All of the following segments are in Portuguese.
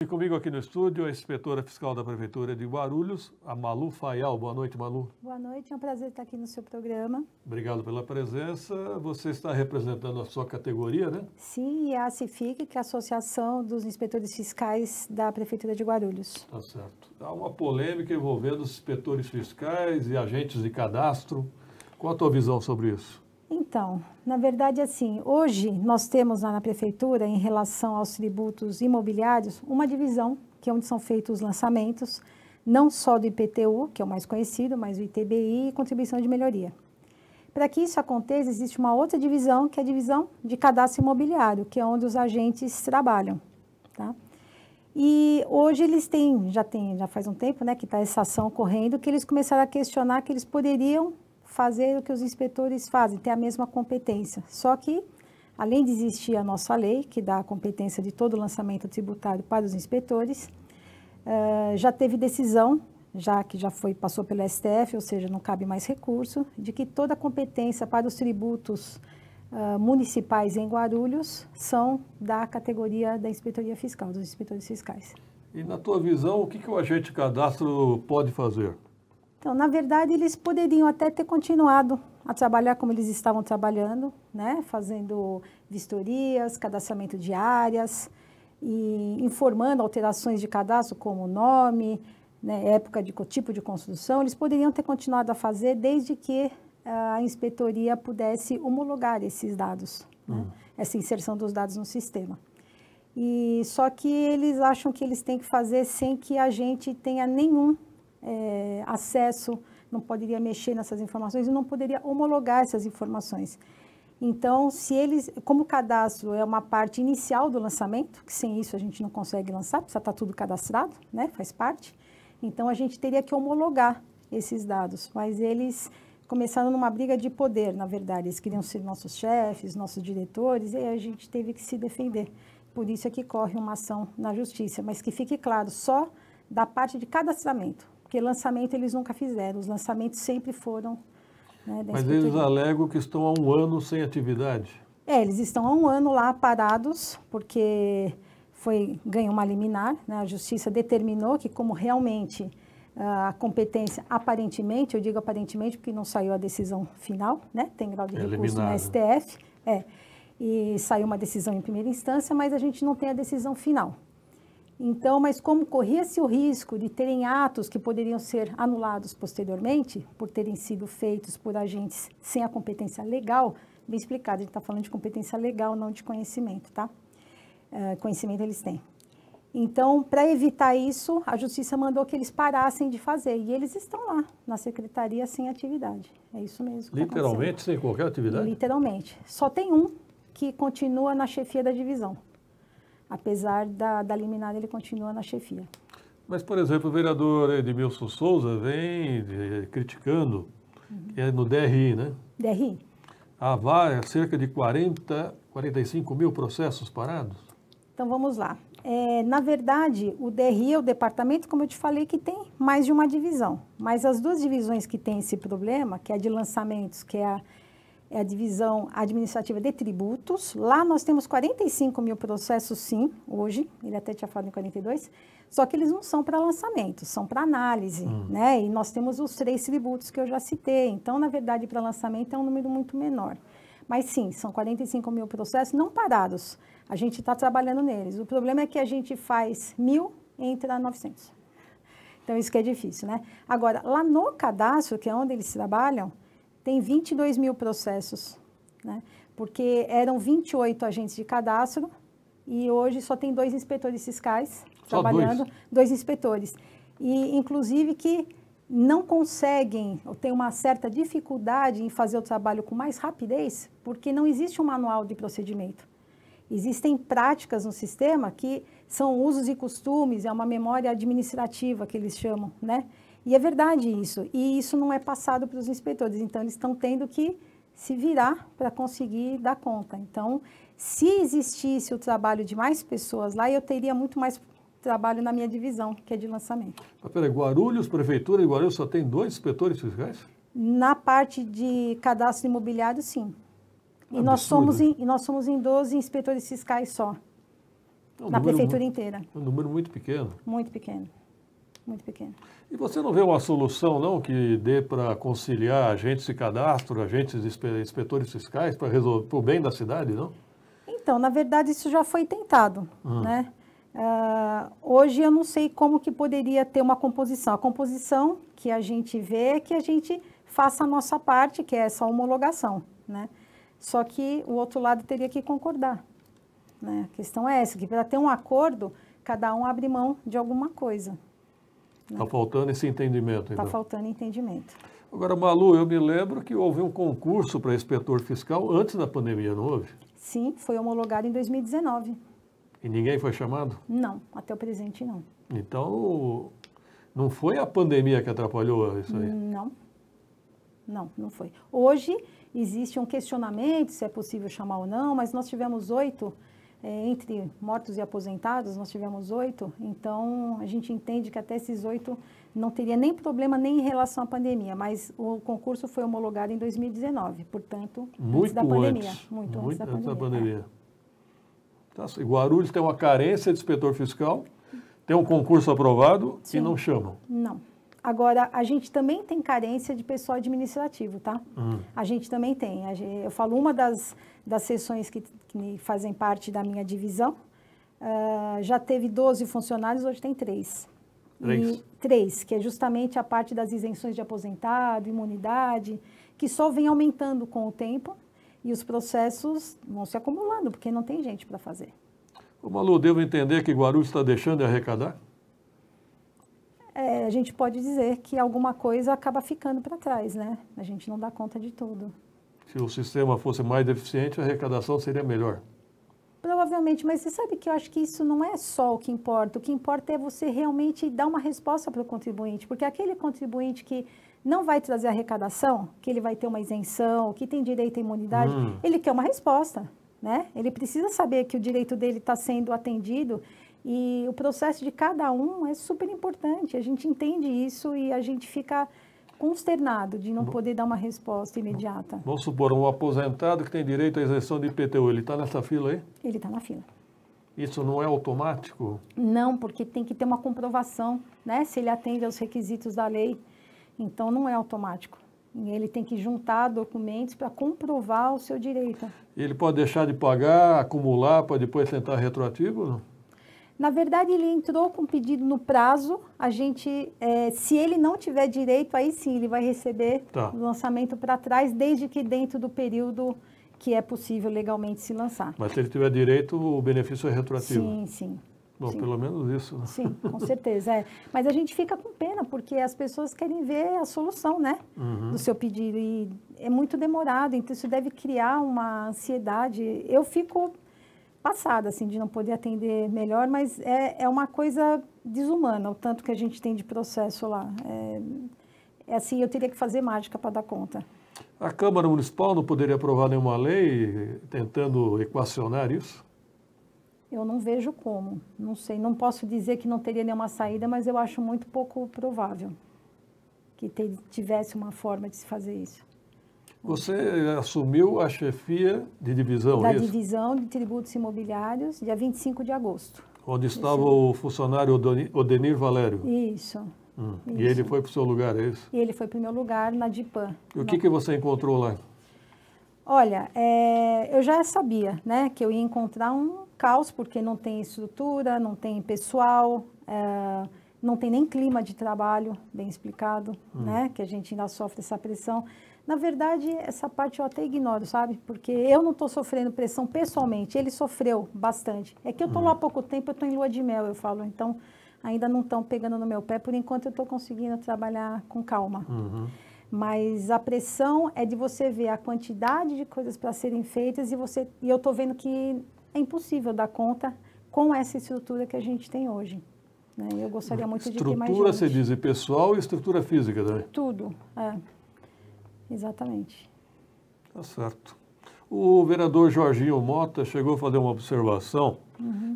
E comigo aqui no estúdio a inspetora fiscal da Prefeitura de Guarulhos, a Malu Faial. Boa noite, Malu. Boa noite, é um prazer estar aqui no seu programa. Obrigado pela presença. Você está representando a sua categoria, né? Sim, e a ACIFIC, que é a Associação dos Inspetores Fiscais da Prefeitura de Guarulhos. Tá certo. Há uma polêmica envolvendo os inspetores fiscais e agentes de cadastro. Qual a tua visão sobre isso? Então, na verdade, assim, hoje nós temos lá na Prefeitura, em relação aos tributos imobiliários, uma divisão, que é onde são feitos os lançamentos, não só do IPTU, que é o mais conhecido, mas o ITBI e contribuição de melhoria. Para que isso aconteça, existe uma outra divisão, que é a divisão de cadastro imobiliário, que é onde os agentes trabalham, tá? E hoje eles têm, já faz um tempo, né, que está essa ação correndo, que eles começaram a questionar que eles poderiam fazer o que os inspetores fazem, ter a mesma competência. Só que, além de existir a nossa lei, que dá a competência de todo o lançamento tributário para os inspetores, já teve decisão, passou pelo STF, ou seja, não cabe mais recurso, de que toda a competência para os tributos municipais em Guarulhos são da categoria da Inspetoria Fiscal, dos inspetores fiscais. E na tua visão, o que o agente de cadastro pode fazer? Então, na verdade, eles poderiam até ter continuado a trabalhar como eles estavam trabalhando, né? Fazendo vistorias, cadastramento de áreas e informando alterações de cadastro como nome, né? Época de tipo de construção. Eles poderiam ter continuado a fazer desde que a inspetoria pudesse homologar esses dados, né? Essa inserção dos dados no sistema. E só que eles acham que eles têm que fazer sem que a gente tenha nenhum acesso, não poderia mexer nessas informações e não poderia homologar essas informações. Então, como o cadastro é uma parte inicial do lançamento, que sem isso a gente não consegue lançar, precisa estar tudo cadastrado, né, faz parte, então a gente teria que homologar esses dados, mas eles começaram numa briga de poder, na verdade, eles queriam ser nossos chefes, nossos diretores, e aí a gente teve que se defender. Por isso é que corre uma ação na justiça, mas que fique claro, só da parte de cadastramento. Porque lançamento eles nunca fizeram, os lançamentos sempre foram, né, da Mas eles alegam que estão há um ano sem atividade. Eles estão há um ano lá parados, porque ganhou uma liminar, né, a justiça determinou que como realmente a competência, aparentemente, eu digo aparentemente porque não saiu a decisão final, né, tem grau de recurso no STF, e saiu uma decisão em primeira instância, mas a gente não tem a decisão final. Então, mas como corria-se o risco de terem atos que poderiam ser anulados posteriormente, por terem sido feitos por agentes sem a competência legal, bem explicado, a gente está falando de competência legal, não de conhecimento, tá? Conhecimento eles têm. Então, para evitar isso, a justiça mandou que eles parassem de fazer, e eles estão lá, na secretaria, sem atividade. É isso mesmo que literalmente, sem qualquer atividade? Literalmente. Só tem um que continua na chefia da divisão. Apesar da liminar, ele continua na chefia. Mas, por exemplo, o vereador Edmilson Souza vem criticando, que é no DRI, né? DRI. Há cerca de 45 mil processos parados? Então, vamos lá. Na verdade, o DRI é o departamento, como eu te falei, que tem mais de uma divisão. Mas as duas divisões que têm esse problema, que é a de lançamentos, que é a divisão administrativa de tributos. Lá nós temos 45 mil processos, sim, hoje, ele até tinha falado em 42, só que eles não são para lançamento, são para análise, né? E nós temos os 3 tributos que eu já citei, então, na verdade, para lançamento é um número muito menor. Mas sim, são 45 mil processos não parados, a gente está trabalhando neles. O problema é que a gente faz 1.000 e entra 900. Então, isso que é difícil, né? Agora, lá no cadastro, que é onde eles trabalham, tem 22 mil processos, né? Porque eram 28 agentes de cadastro e hoje só tem 2 inspetores fiscais trabalhando, 2 inspetores. E, inclusive, que não conseguem, ou tem uma certa dificuldade em fazer o trabalho com mais rapidez, porque não existe um manual de procedimento. Existem práticas no sistema que são usos e costumes, é uma memória administrativa que eles chamam, né? E é verdade isso, e isso não é passado para os inspetores, então eles estão tendo que se virar para conseguir dar conta. Então, se existisse o trabalho de mais pessoas lá, eu teria muito mais trabalho na minha divisão, que é de lançamento. Mas peraí, Guarulhos, Prefeitura de Guarulhos só tem 2 inspetores fiscais? Na parte de cadastro imobiliário, sim. E nós somos em 12 inspetores fiscais só. na prefeitura inteira. Um número muito pequeno. Muito pequeno. Muito pequeno. E você não vê uma solução, não, que dê para conciliar agentes de cadastro, agentes inspetores fiscais, para resolver o bem da cidade, não? Então, na verdade, isso já foi tentado, né? Hoje eu não sei como que poderia ter uma composição. A composição que a gente vê é que a gente faça a nossa parte, que é essa homologação, né? Só que o outro lado teria que concordar, né? A questão é essa, que para ter um acordo, cada um abre mão de alguma coisa. Está faltando esse entendimento. Está faltando entendimento. Agora, Malu, eu me lembro que houve um concurso para inspetor fiscal antes da pandemia, não houve? Sim, foi homologado em 2019. E ninguém foi chamado? Não, até o presente não. Então, não foi a pandemia que atrapalhou isso aí? Não foi. Hoje existe um questionamento se é possível chamar ou não, mas nós tivemos 8, entre mortos e aposentados, nós tivemos 8, então a gente entende que até esses 8 não teria nem problema nem em relação à pandemia, mas o concurso foi homologado em 2019, portanto, antes da pandemia. Muito antes da pandemia. Tá, Guarulhos tem uma carência de inspetor fiscal, tem um concurso aprovado. Sim. E não chamam. Não. Agora, a gente também tem carência de pessoal administrativo, tá? A gente também tem. Eu falo, uma das seções que fazem parte da minha divisão, já teve 12 funcionários, hoje tem 3. 3, que é justamente a parte das isenções de aposentado, imunidade, que só vem aumentando com o tempo e os processos vão se acumulando, porque não tem gente para fazer. Ô Malu, devo entender que Guarulhos está deixando de arrecadar? A gente pode dizer que alguma coisa acaba ficando para trás, né? A gente não dá conta de tudo. Se o sistema fosse mais eficiente, a arrecadação seria melhor. Provavelmente, mas você sabe que eu acho que isso não é só o que importa. O que importa é você realmente dar uma resposta para o contribuinte, porque aquele contribuinte que não vai trazer arrecadação, que ele vai ter uma isenção, que tem direito à imunidade, ele quer uma resposta, né? Ele precisa saber que o direito dele está sendo atendido. E o processo de cada um é super importante, a gente entende isso e a gente fica consternado de não poder dar uma resposta imediata. Vamos supor, um aposentado que tem direito à isenção de IPTU, ele está nessa fila aí? Ele está na fila. Isso não é automático? Não, porque tem que ter uma comprovação, né, se ele atende aos requisitos da lei, então não é automático. Ele tem que juntar documentos para comprovar o seu direito. E ele pode deixar de pagar, acumular, para depois tentar retroativo ou não? Na verdade, ele entrou com pedido no prazo, a gente, se ele não tiver direito, aí sim, ele vai receber o lançamento para trás, desde que dentro do período que é possível legalmente se lançar. Mas se ele tiver direito, o benefício é retroativo? Sim, sim. Bom, sim. Pelo menos isso, né? Sim, com certeza, Mas a gente fica com pena, porque as pessoas querem ver a solução, né, do seu pedido, e é muito demorado, então isso deve criar uma ansiedade. Eu fico passada, assim, de não poder atender melhor, mas é uma coisa desumana, o tanto que a gente tem de processo lá. Assim, eu teria que fazer mágica para dar conta. A Câmara Municipal não poderia aprovar nenhuma lei tentando equacionar isso? Eu não vejo como, não sei, não posso dizer que não teria nenhuma saída, mas eu acho muito pouco provável que tivesse uma forma de se fazer isso. Você assumiu a chefia de divisão, da divisão de tributos imobiliários, dia 25 de agosto. Onde estava o funcionário Odenir Valério. Isso. E ele foi para o seu lugar, é isso? E ele foi para o meu lugar na DIPAM. E o que você encontrou lá? Olha, eu já sabia, né, que eu ia encontrar um caos, porque não tem estrutura, não tem pessoal, não tem nem clima de trabalho, bem explicado, né, que a gente ainda sofre essa pressão. Na verdade, essa parte eu até ignoro, sabe? Porque eu não estou sofrendo pressão pessoalmente, ele sofreu bastante. É que eu estou lá há pouco tempo, eu estou em lua de mel, eu falo, então ainda não estão pegando no meu pé, por enquanto eu estou conseguindo trabalhar com calma. Mas a pressão é de você ver a quantidade de coisas para serem feitas e eu estou vendo que é impossível dar conta com essa estrutura que a gente tem hoje. Né? Eu gostaria muito de ter mais gente. Estrutura, você diz, e pessoal e estrutura física também? Tudo, exatamente. Tá certo. O vereador Jorginho Mota chegou a fazer uma observação.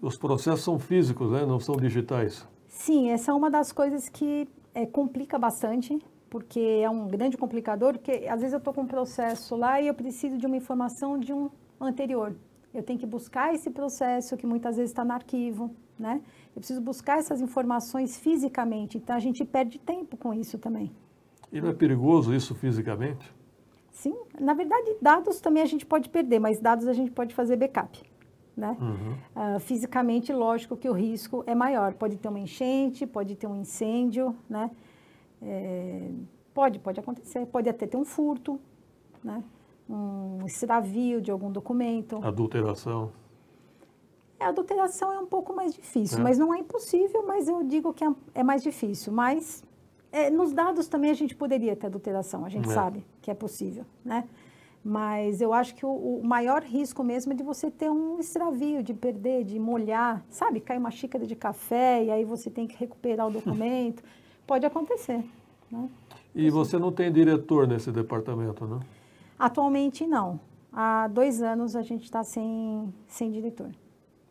Os processos são físicos, né? Não são digitais. Sim, essa é uma das coisas que complica bastante, porque é um grande complicador, porque às vezes eu estou com um processo lá e eu preciso de uma informação de um anterior. Eu tenho que buscar esse processo que muitas vezes está no arquivo, né? Eu preciso buscar essas informações fisicamente, então a gente perde tempo com isso também. E não é perigoso isso fisicamente? Sim, na verdade, dados também a gente pode perder, mas dados a gente pode fazer backup, né? Fisicamente, lógico que o risco é maior. Pode ter uma enchente, pode ter um incêndio, né? Pode acontecer, pode até ter um furto, né? Um extravio de algum documento. Adulteração. A adulteração é um pouco mais difícil, mas não é impossível, mas eu digo que é mais difícil. Mas nos dados também a gente poderia ter adulteração, a gente sabe que é possível, né? Mas eu acho que o maior risco mesmo é de você ter um extravio, de perder, de molhar, sabe? Cai uma xícara de café e aí você tem que recuperar o documento. Pode acontecer, né? E você não tem diretor nesse departamento, né? Atualmente não. Há 2 anos a gente está sem diretor.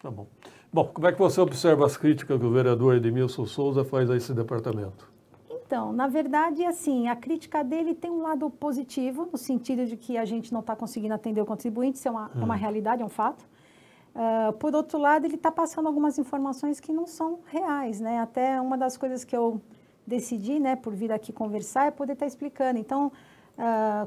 Tá bom. Bom, como é que você observa as críticas que o vereador Edmilson Souza faz a esse departamento? Então, na verdade, assim, a crítica dele tem um lado positivo, no sentido de que a gente não está conseguindo atender o contribuinte, isso é uma realidade, é um fato. Por outro lado, ele está passando algumas informações que não são reais, né? Até uma das coisas que eu decidi, né, por vir aqui conversar, é poder estar explicando. Então,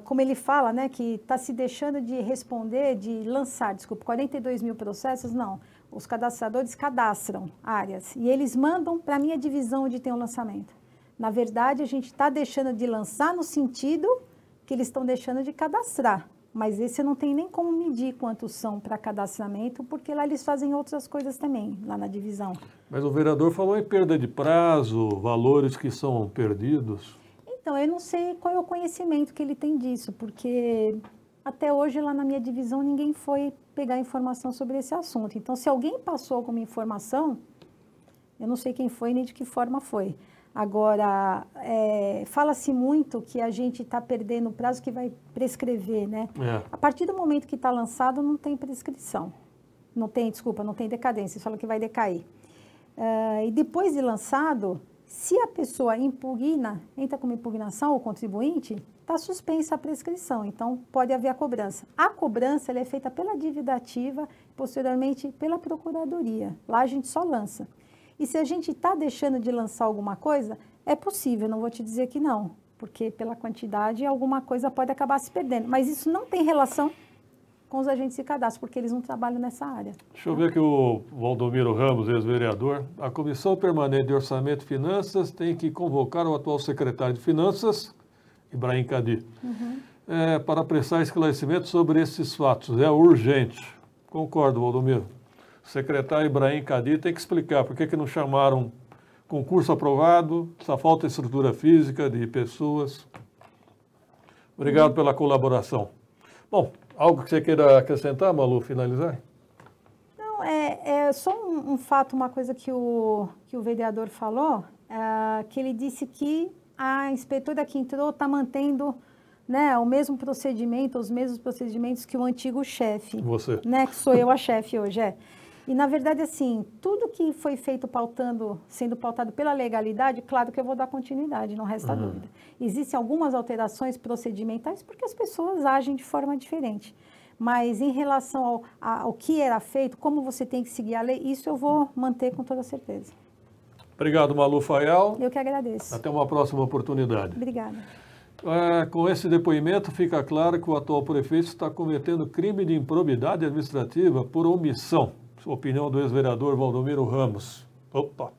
como ele fala, né, que está se deixando de responder, de lançar, desculpa, 42 mil processos, não. Os cadastradores cadastram áreas e eles mandam para a minha divisão onde tem o lançamento. Na verdade, a gente está deixando de lançar no sentido que eles estão deixando de cadastrar. Mas esse não tem nem como medir quantos são para cadastramento, porque lá eles fazem outras coisas também, lá na divisão. Mas o vereador falou em perda de prazo, valores que são perdidos. Então, eu não sei qual é o conhecimento que ele tem disso, porque até hoje lá na minha divisão ninguém foi pegar informação sobre esse assunto. Então, se alguém passou alguma informação, eu não sei quem foi nem de que forma foi. Agora, fala-se muito que a gente está perdendo o prazo que vai prescrever, né? A partir do momento que está lançado, não tem prescrição. Não tem decadência, fala que vai decair. E depois de lançado, se a pessoa impugna, entra como impugnação, o contribuinte, está suspensa a prescrição, então pode haver a cobrança. A cobrança ela é feita pela dívida ativa, posteriormente pela procuradoria. Lá a gente só lança. E se a gente está deixando de lançar alguma coisa, é possível, não vou te dizer que não, porque pela quantidade alguma coisa pode acabar se perdendo. Mas isso não tem relação com os agentes de cadastro, porque eles não trabalham nessa área. Deixa eu ver aqui o Valdomiro Ramos, ex-vereador. A Comissão Permanente de Orçamento e Finanças tem que convocar o atual secretário de Finanças, Ibrahim Cadi, para prestar esclarecimento sobre esses fatos. É urgente. Concordo, Valdomiro. O secretário Ibrahim Cadi tem que explicar por que não chamaram concurso aprovado, só falta estrutura física de pessoas. Obrigado pela colaboração. Bom, algo que você queira acrescentar, Malu, finalizar? Não, é só um fato, uma coisa que o vereador falou, que ele disse que a inspetora que entrou está mantendo, né, o mesmo procedimento, os mesmos procedimentos que o antigo chefe. Você. Né, que sou eu a chefe hoje, E, na verdade, assim, tudo que foi feito sendo pautado pela legalidade, claro que eu vou dar continuidade, não resta dúvida. Existem algumas alterações procedimentais porque as pessoas agem de forma diferente. Mas em relação ao que era feito, como você tem que seguir a lei, isso eu vou manter com toda certeza. Obrigado, Malu Fayal. Eu que agradeço. Até uma próxima oportunidade. Obrigada. Com esse depoimento, fica claro que o atual prefeito está cometendo crime de improbidade administrativa por omissão. Opinião do ex-vereador Valdomiro Ramos. Opa!